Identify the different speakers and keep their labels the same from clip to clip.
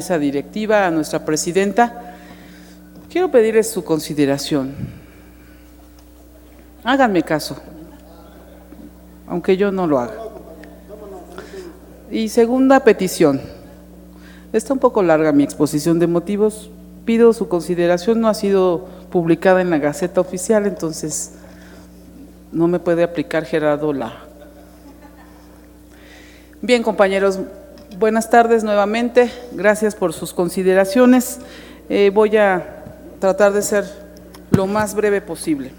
Speaker 1: Mesa directiva, a nuestra presidenta, quiero pedirles su consideración. Háganme caso, aunque yo no lo haga. Y segunda petición, está un poco larga mi exposición de motivos, pido su consideración, no ha sido publicada en la Gaceta Oficial, entonces no me puede aplicar Gerardo la. Bien, compañeros, buenas tardes nuevamente, gracias por sus consideraciones. Voy a tratar de ser lo más breve posible.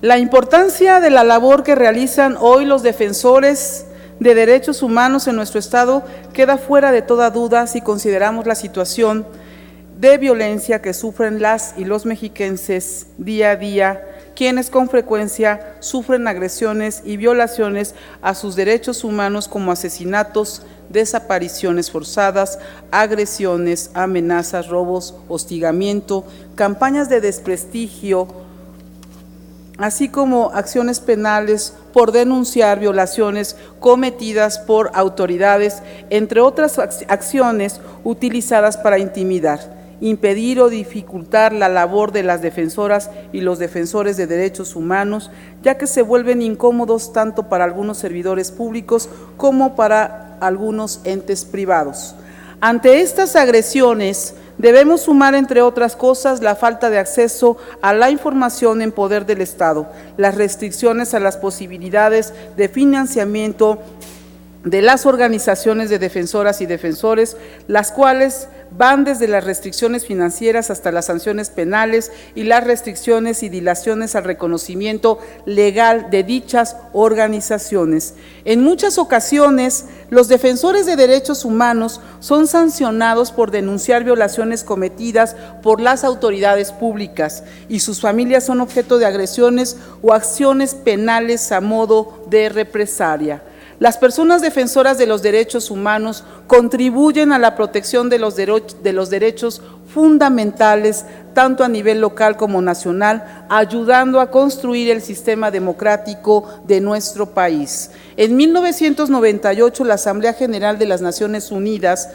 Speaker 1: La importancia de la labor que realizan hoy los defensores de derechos humanos en nuestro Estado queda fuera de toda duda si consideramos la situación de violencia que sufren las y los mexiquenses día a día, quienes con frecuencia sufren agresiones y violaciones a sus derechos humanos como asesinatos, desapariciones forzadas, agresiones, amenazas, robos, hostigamiento, campañas de desprestigio, así como acciones penales por denunciar violaciones cometidas por autoridades, entre otras acciones utilizadas para intimidar, impedir o dificultar la labor de las defensoras y los defensores de derechos humanos, ya que se vuelven incómodos tanto para algunos servidores públicos como para algunos entes privados. Ante estas agresiones, debemos sumar, entre otras cosas, la falta de acceso a la información en poder del Estado, las restricciones a las posibilidades de financiamiento de las organizaciones de defensoras y defensores, las cuales van desde las restricciones financieras hasta las sanciones penales y las restricciones y dilaciones al reconocimiento legal de dichas organizaciones. En muchas ocasiones, los defensores de derechos humanos son sancionados por denunciar violaciones cometidas por las autoridades públicas y sus familias son objeto de agresiones o acciones penales a modo de represalia. Las personas defensoras de los derechos humanos contribuyen a la protección de los derechos fundamentales, tanto a nivel local como nacional, ayudando a construir el sistema democrático de nuestro país. En 1998, la Asamblea General de las Naciones Unidas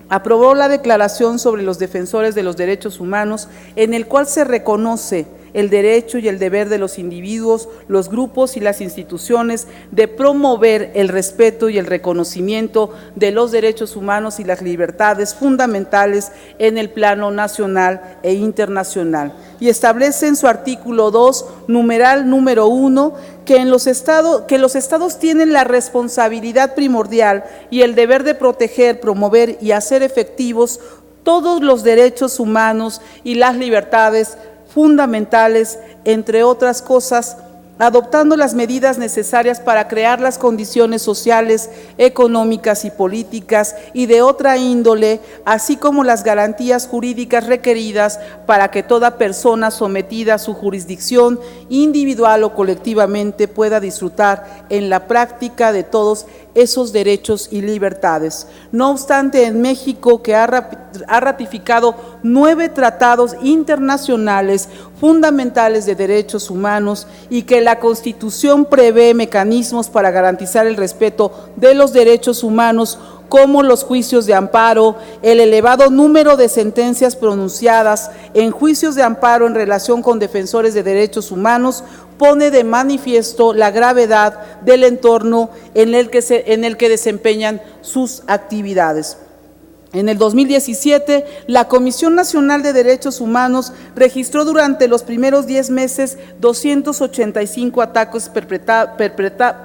Speaker 1: aprobó la Declaración sobre los Defensores de los Derechos Humanos, en el cual se reconoce el derecho y el deber de los individuos, los grupos y las instituciones de promover el respeto y el reconocimiento de los derechos humanos y las libertades fundamentales en el plano nacional e internacional. Y establece en su artículo 2, numeral número 1, que los estados tienen la responsabilidad primordial y el deber de proteger, promover y hacer efectivos todos los derechos humanos y las libertades fundamentales, entre otras cosas, adoptando las medidas necesarias para crear las condiciones sociales, económicas y políticas y de otra índole, así como las garantías jurídicas requeridas para que toda persona sometida a su jurisdicción, individual o colectivamente, pueda disfrutar en la práctica de todos esos derechos y libertades. No obstante, en México, que ha ratificado 9 tratados internacionales fundamentales de derechos humanos y que la Constitución prevé mecanismos para garantizar el respeto de los derechos humanos, como los juicios de amparo, el elevado número de sentencias pronunciadas en juicios de amparo en relación con defensores de derechos humanos, pone de manifiesto la gravedad del entorno en el que desempeñan sus actividades. En el 2017, la Comisión Nacional de Derechos Humanos registró durante los primeros 10 meses 285 ataques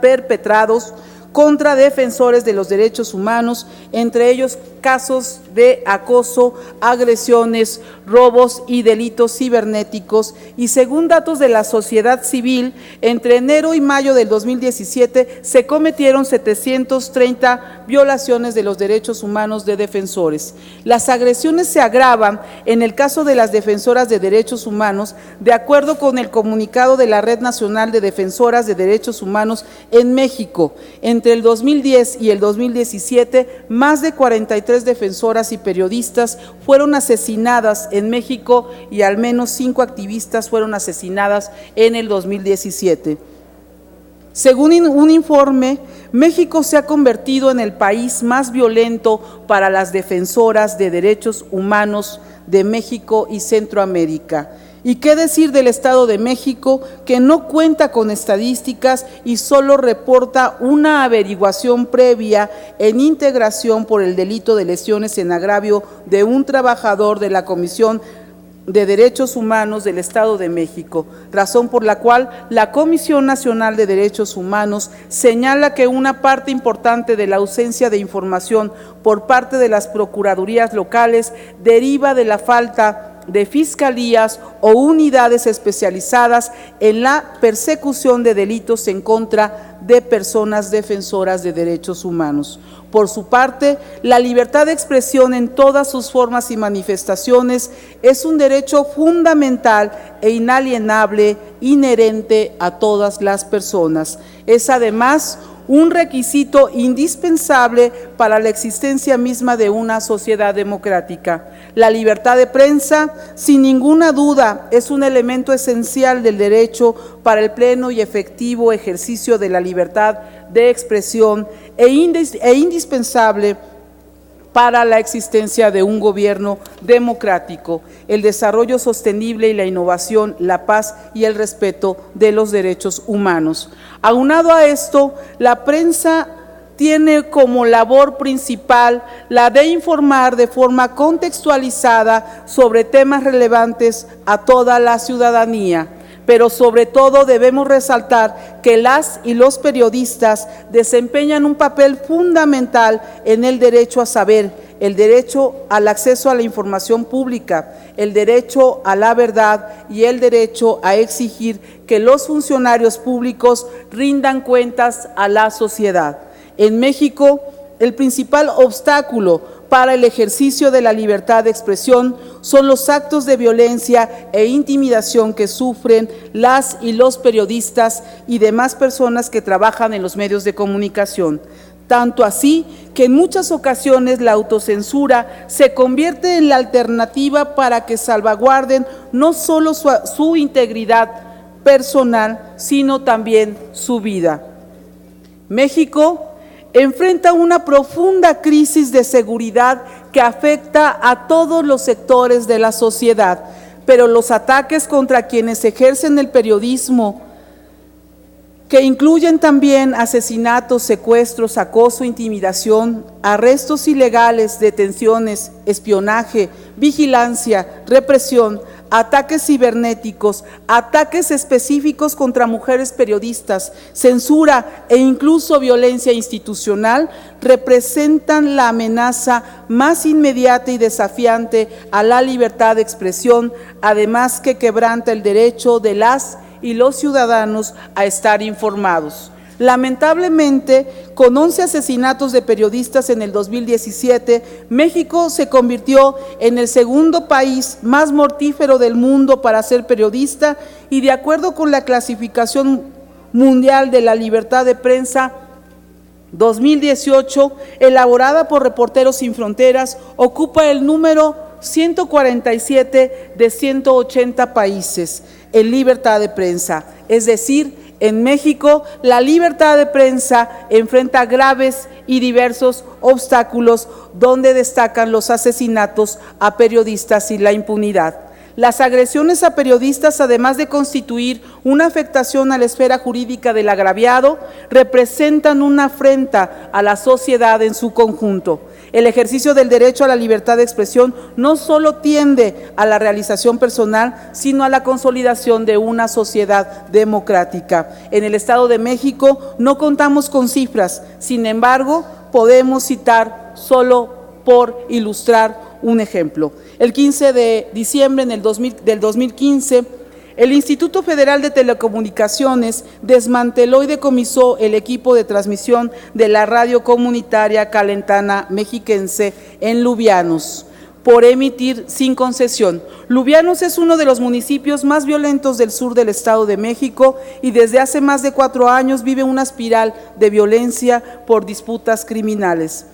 Speaker 1: perpetrados contra defensores de los derechos humanos, entre ellos casos de acoso, agresiones, robos y delitos cibernéticos, y según datos de la sociedad civil, entre enero y mayo del 2017 se cometieron 730 violaciones de los derechos humanos de defensores. Las agresiones se agravan en el caso de las defensoras de derechos humanos, de acuerdo con el comunicado de la Red Nacional de Defensoras de Derechos Humanos en México. Entre el 2010 y el 2017, más de 43 defensoras y periodistas fueron asesinadas en México y al menos 5 activistas fueron asesinadas en el 2017. Según un informe, México se ha convertido en el país más violento para las defensoras de derechos humanos de México y Centroamérica. ¿Y qué decir del Estado de México, que no cuenta con estadísticas y solo reporta una averiguación previa en integración por el delito de lesiones en agravio de un trabajador de la Comisión de Derechos Humanos del Estado de México, razón por la cual la Comisión Nacional de Derechos Humanos señala que una parte importante de la ausencia de información por parte de las procuradurías locales deriva de la falta de fiscalías o unidades especializadas en la persecución de delitos en contra de personas defensoras de derechos humanos. Por su parte, la libertad de expresión en todas sus formas y manifestaciones es un derecho fundamental e inalienable, inherente a todas las personas. Es además un requisito indispensable para la existencia misma de una sociedad democrática. La libertad de prensa, sin ninguna duda, es un elemento esencial del derecho para el pleno y efectivo ejercicio de la libertad de expresión e indispensable para la existencia de un gobierno democrático, el desarrollo sostenible y la innovación, la paz y el respeto de los derechos humanos. Aunado a esto, la prensa tiene como labor principal la de informar de forma contextualizada sobre temas relevantes a toda la ciudadanía. Pero sobre todo debemos resaltar que las y los periodistas desempeñan un papel fundamental en el derecho a saber, el derecho al acceso a la información pública, el derecho a la verdad y el derecho a exigir que los funcionarios públicos rindan cuentas a la sociedad. En México, el principal obstáculo para el ejercicio de la libertad de expresión son los actos de violencia e intimidación que sufren las y los periodistas y demás personas que trabajan en los medios de comunicación. Tanto así que en muchas ocasiones la autocensura se convierte en la alternativa para que salvaguarden no solo su integridad personal, sino también su vida. México enfrenta una profunda crisis de seguridad que afecta a todos los sectores de la sociedad, pero los ataques contra quienes ejercen el periodismo, que incluyen también asesinatos, secuestros, acoso, intimidación, arrestos ilegales, detenciones, espionaje, vigilancia, represión, ataques cibernéticos, ataques específicos contra mujeres periodistas, censura e incluso violencia institucional, representan la amenaza más inmediata y desafiante a la libertad de expresión, además que quebranta el derecho de las y los ciudadanos a estar informados. Lamentablemente, con 11 asesinatos de periodistas en el 2017, México se convirtió en el segundo país más mortífero del mundo para ser periodista y, de acuerdo con la clasificación mundial de la libertad de prensa 2018, elaborada por Reporteros Sin Fronteras, ocupa el número 147 de 180 países en libertad de prensa, es decir, en México, la libertad de prensa enfrenta graves y diversos obstáculos, donde destacan los asesinatos a periodistas y la impunidad. Las agresiones a periodistas, además de constituir una afectación a la esfera jurídica del agraviado, representan una afrenta a la sociedad en su conjunto. El ejercicio del derecho a la libertad de expresión no solo tiende a la realización personal, sino a la consolidación de una sociedad democrática. En el Estado de México no contamos con cifras, sin embargo, podemos citar solo por ilustrar un ejemplo. El 15 de diciembre del 2015, el Instituto Federal de Telecomunicaciones desmanteló y decomisó el equipo de transmisión de la radio comunitaria Calentana Mexiquense en Lubianos por emitir sin concesión. Lubianos es uno de los municipios más violentos del sur del Estado de México y desde hace más de 4 años vive una espiral de violencia por disputas criminales.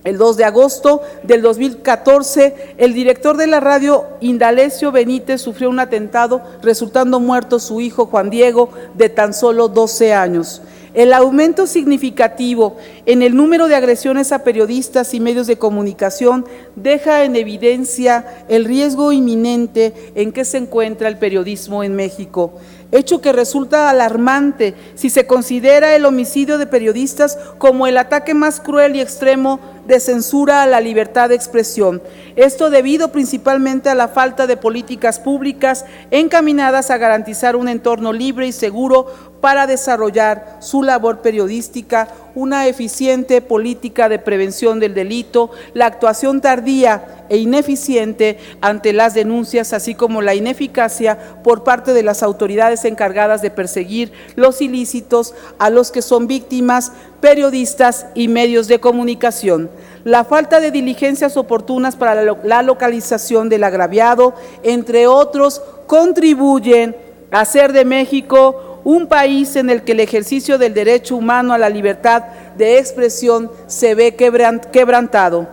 Speaker 1: El 2 de agosto del 2014, el director de la radio, Indalecio Benítez, sufrió un atentado, resultando muerto su hijo Juan Diego, de tan solo 12 años. El aumento significativo en el número de agresiones a periodistas y medios de comunicación deja en evidencia el riesgo inminente en que se encuentra el periodismo en México, hecho que resulta alarmante si se considera el homicidio de periodistas como el ataque más cruel y extremo de censura a la libertad de expresión. Esto debido principalmente a la falta de políticas públicas encaminadas a garantizar un entorno libre y seguro para desarrollar su labor periodística, una eficiente política de prevención del delito, la actuación tardía e ineficiente ante las denuncias, así como la ineficacia por parte de las autoridades encargadas de perseguir los ilícitos a los que son víctimas periodistas y medios de comunicación. La falta de diligencias oportunas para la localización del agraviado, entre otros, contribuyen a hacer de México un país en el que el ejercicio del derecho humano a la libertad de expresión se ve quebrantado.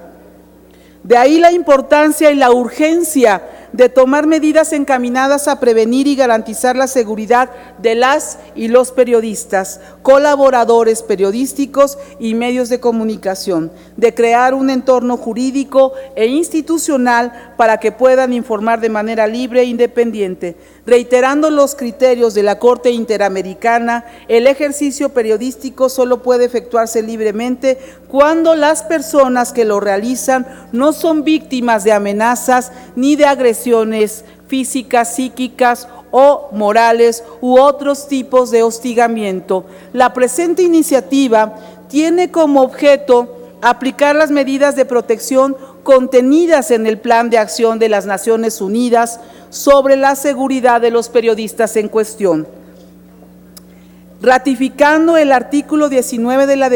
Speaker 1: De ahí la importancia y la urgencia de tomar medidas encaminadas a prevenir y garantizar la seguridad de las y los periodistas, colaboradores periodísticos y medios de comunicación, de crear un entorno jurídico e institucional para que puedan informar de manera libre e independiente. Reiterando los criterios de la Corte Interamericana, el ejercicio periodístico solo puede efectuarse libremente cuando las personas que lo realizan no son víctimas de amenazas ni de agresiones físicas, psíquicas o morales u otros tipos de hostigamiento. La presente iniciativa tiene como objeto aplicar las medidas de protección contenidas en el Plan de Acción de las Naciones Unidas sobre la seguridad de los periodistas en cuestión, ratificando el artículo 19 de la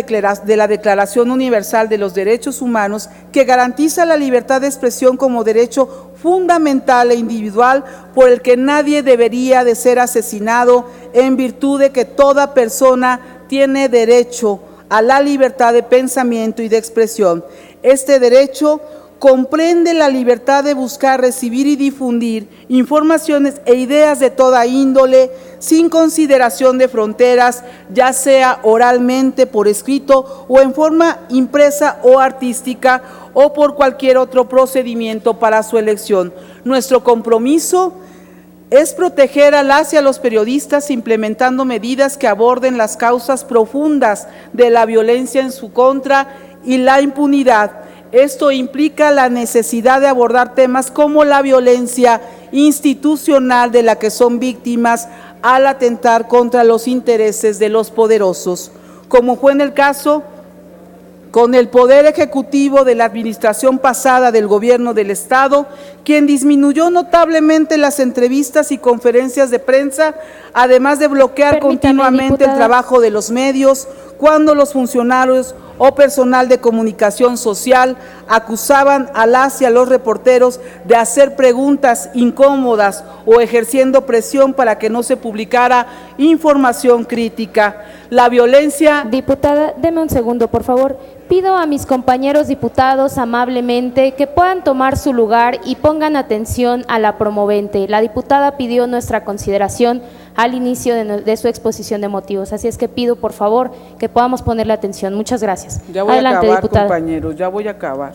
Speaker 1: Declaración Universal de los Derechos Humanos, que garantiza la libertad de expresión como derecho fundamental e individual por el que nadie debería de ser asesinado, en virtud de que toda persona tiene derecho a la libertad de pensamiento y de expresión. Este derecho comprende la libertad de buscar, recibir y difundir informaciones e ideas de toda índole, sin consideración de fronteras, ya sea oralmente, por escrito o en forma impresa o artística, o por cualquier otro procedimiento para su elección. Nuestro compromiso es proteger a las y a los periodistas implementando medidas que aborden las causas profundas de la violencia en su contra y la impunidad. Esto implica la necesidad de abordar temas como la violencia institucional de la que son víctimas al atentar contra los intereses de los poderosos, como fue en el caso con el Poder Ejecutivo de la administración pasada del Gobierno del Estado, quien disminuyó notablemente las entrevistas y conferencias de prensa, además de bloquear continuamente el trabajo de los medios, cuando los funcionarios o personal de comunicación social acusaban a las y a los reporteros de hacer preguntas incómodas o ejerciendo presión para que no se publicara información crítica. La violencia…
Speaker 2: Diputada, deme un segundo, por favor. Pido a mis compañeros diputados amablemente que puedan tomar su lugar y pongan atención a la promovente. La diputada pidió nuestra consideración al inicio de su exposición de motivos, así es que pido por favor que podamos ponerle atención. Muchas gracias.
Speaker 1: Ya voy a acabar, compañeros, ya voy a acabar.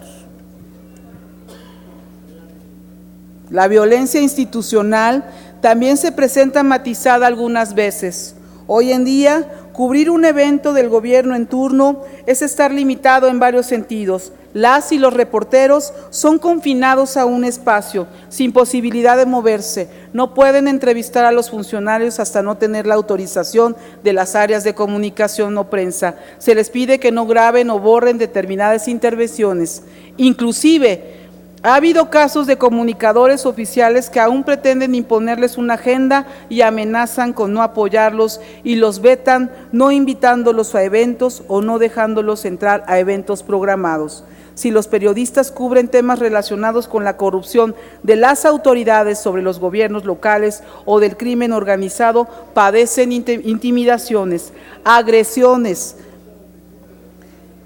Speaker 1: La violencia institucional también se presenta matizada algunas veces. Hoy en día, cubrir un evento del gobierno en turno es estar limitado en varios sentidos. Las y los reporteros son confinados a un espacio, sin posibilidad de moverse. No pueden entrevistar a los funcionarios hasta no tener la autorización de las áreas de comunicación o prensa. Se les pide que no graben o borren determinadas intervenciones. Inclusive, ha habido casos de comunicadores oficiales que aún pretenden imponerles una agenda y amenazan con no apoyarlos y los vetan, no invitándolos a eventos o no dejándolos entrar a eventos programados. Si los periodistas cubren temas relacionados con la corrupción de las autoridades sobre los gobiernos locales o del crimen organizado, padecen intimidaciones, agresiones,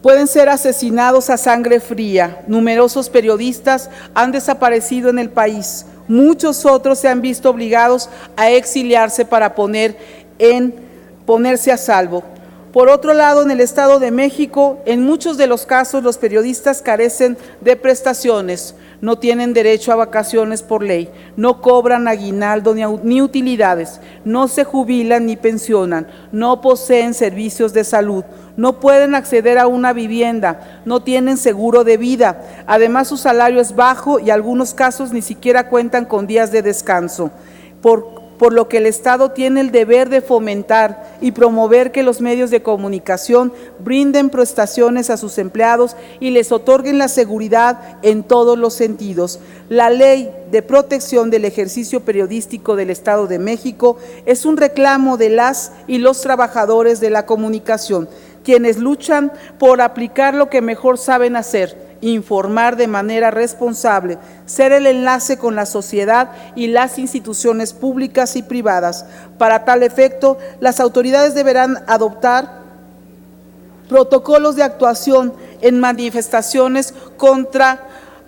Speaker 1: pueden ser asesinados a sangre fría. Numerosos periodistas han desaparecido en el país. Muchos otros se han visto obligados a exiliarse para ponerse a salvo. Por otro lado, en el Estado de México, en muchos de los casos, los periodistas carecen de prestaciones, no tienen derecho a vacaciones por ley, no cobran aguinaldo ni utilidades, no se jubilan ni pensionan, no poseen servicios de salud, no pueden acceder a una vivienda, no tienen seguro de vida. Además, su salario es bajo y en algunos casos ni siquiera cuentan con días de descanso. Por lo que el Estado tiene el deber de fomentar y promover que los medios de comunicación brinden prestaciones a sus empleados y les otorguen la seguridad en todos los sentidos. La Ley de Protección del Ejercicio Periodístico del Estado de México es un reclamo de las y los trabajadores de la comunicación, quienes luchan por aplicar lo que mejor saben hacer: informar de manera responsable, ser el enlace con la sociedad y las instituciones públicas y privadas. Para tal efecto, las autoridades deberán adoptar protocolos de actuación en manifestaciones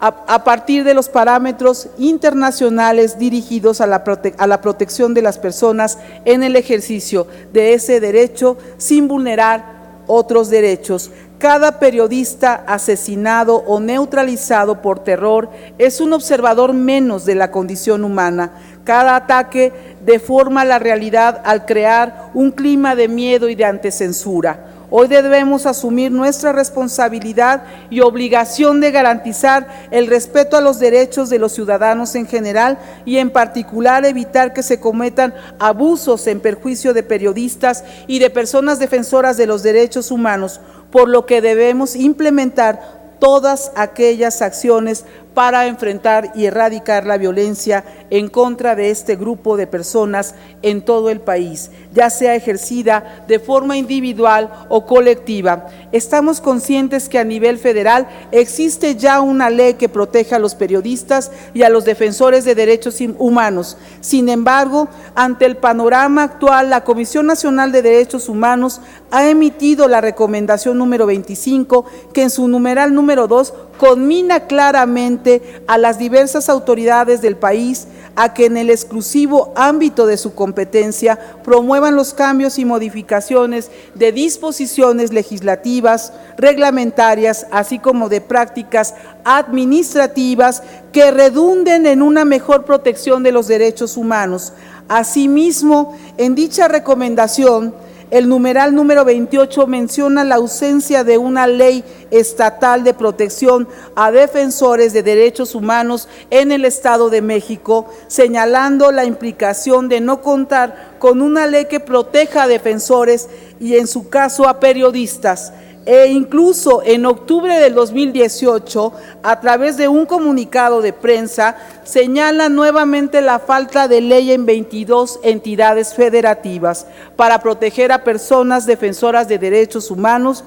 Speaker 1: a partir de los parámetros internacionales dirigidos a la protección de las personas en el ejercicio de ese derecho sin vulnerar otros derechos. Cada periodista asesinado o neutralizado por terror es un observador menos de la condición humana. Cada ataque deforma la realidad al crear un clima de miedo y de antecensura. Hoy debemos asumir nuestra responsabilidad y obligación de garantizar el respeto a los derechos de los ciudadanos en general y en particular evitar que se cometan abusos en perjuicio de periodistas y de personas defensoras de los derechos humanos, por lo que debemos implementar todas aquellas acciones para enfrentar y erradicar la violencia en contra de este grupo de personas en todo el país, ya sea ejercida de forma individual o colectiva. Estamos conscientes que a nivel federal existe ya una ley que protege a los periodistas y a los defensores de derechos humanos. Sin embargo, ante el panorama actual, la Comisión Nacional de Derechos Humanos ha emitido la recomendación número 25, que en su numeral número 2 conmina claramente a las diversas autoridades del país a que en el exclusivo ámbito de su competencia promuevan los cambios y modificaciones de disposiciones legislativas, reglamentarias, así como de prácticas administrativas que redunden en una mejor protección de los derechos humanos. Asimismo, en dicha recomendación, el numeral número 28 menciona la ausencia de una ley estatal de protección a defensores de derechos humanos en el Estado de México, señalando la implicación de no contar con una ley que proteja a defensores y en su caso a periodistas. E incluso en octubre del 2018, a través de un comunicado de prensa, señala nuevamente la falta de ley en 22 entidades federativas para proteger a personas defensoras de derechos humanos,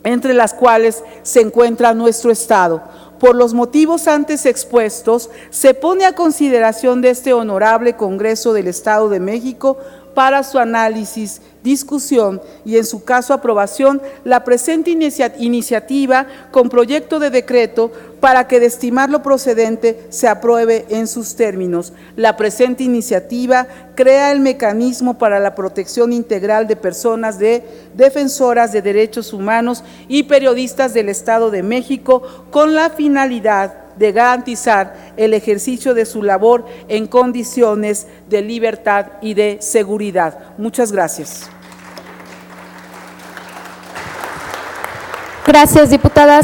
Speaker 1: entre las cuales se encuentra nuestro Estado. Por los motivos antes expuestos, se pone a consideración de este honorable Congreso del Estado de México para su análisis, discusión y, en su caso, aprobación, la presente iniciativa con proyecto de decreto para que, de estimar lo procedente, se apruebe en sus términos. La presente iniciativa crea el mecanismo para la protección integral de personas defensoras de derechos humanos y periodistas del Estado de México con la finalidad de garantizar el ejercicio de su labor en condiciones de libertad y de seguridad. Muchas gracias.
Speaker 2: Gracias, diputadas.